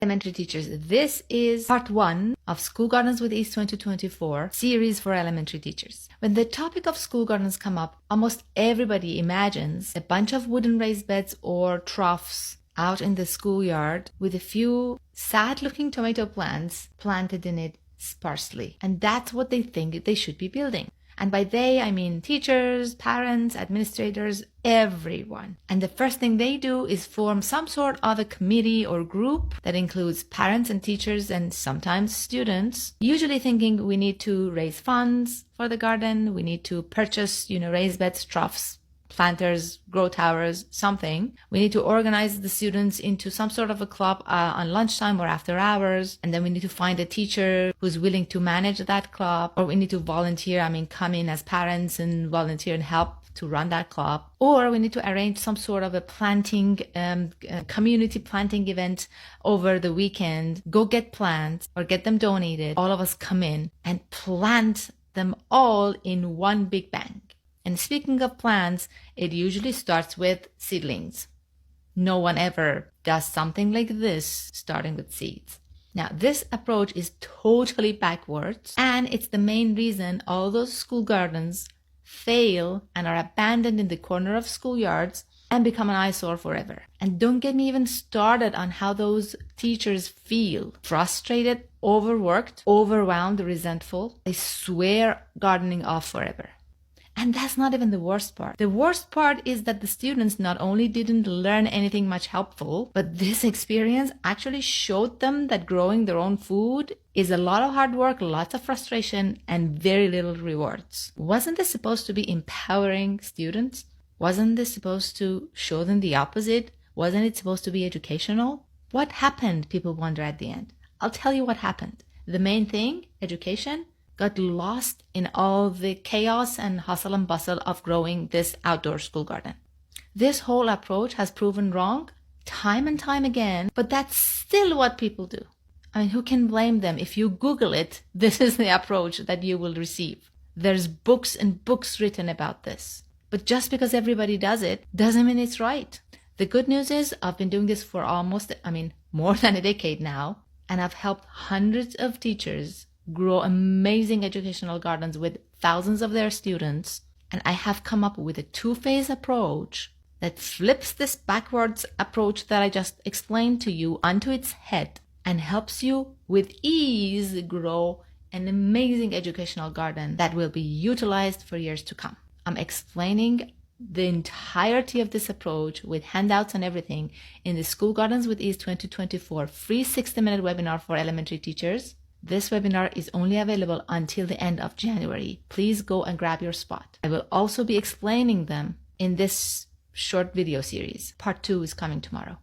Elementary teachers, this is part 1 of School Gardens with Ease 2024 series for elementary teachers. When the topic of school gardens come up, almost everybody imagines a bunch of wooden raised beds or troughs out in the schoolyard with a few sad-looking tomato plants planted in it sparsely. And that's what they think they should be building. And by they, I mean teachers, parents, administrators, everyone. And the first thing they do is form some sort of a committee or group that includes parents and teachers and sometimes students, usually thinking we need to raise funds for the garden, we need to purchase, raised beds, troughs, planters, grow towers, something. We need to organize the students into some sort of a club on lunchtime or after hours. And then we need to find a teacher who's willing to manage that club. Or we need to volunteer, come in as parents and volunteer and help to run that club. Or we need to arrange some sort of a planting, community planting event over the weekend. Go get plants or get them donated. All of us come in and plant them all in one big bang. And speaking of plants, it usually starts with seedlings. No one ever does something like this, starting with seeds. Now, this approach is totally backwards, and it's the main reason all those school gardens fail and are abandoned in the corner of schoolyards and become an eyesore forever. And don't get me even started on how those teachers feel. Frustrated, overworked, overwhelmed, resentful. They swear gardening off forever. And that's not even the worst part. The worst part is that the students not only didn't learn anything much helpful, but this experience actually showed them that growing their own food is a lot of hard work, lots of frustration, and very little rewards. Wasn't this supposed to be empowering students? Wasn't this supposed to show them the opposite? Wasn't it supposed to be educational? What happened, people wonder at the end. I'll tell you what happened. The main thing, education, got lost in all the chaos and hustle and bustle of growing this outdoor school garden. This whole approach has proven wrong time and time again, but that's still what people do. Who can blame them? If you Google it, this is the approach that you will receive. There's books and books written about this. But just because everybody does it doesn't mean it's right. The good news is I've been doing this for more than a decade now, and I've helped hundreds of teachers grow amazing educational gardens with thousands of their students. And I have come up with a two-phase approach that flips this backwards approach that I just explained to you onto its head and helps you with ease grow an amazing educational garden that will be utilized for years to come. I'm explaining the entirety of this approach with handouts and everything in the School Gardens with Ease 2024 free 60-minute webinar for elementary teachers. This webinar is only available until the end of January. Please go and grab your spot. I will also be explaining them in this short video series. Part 2 is coming tomorrow.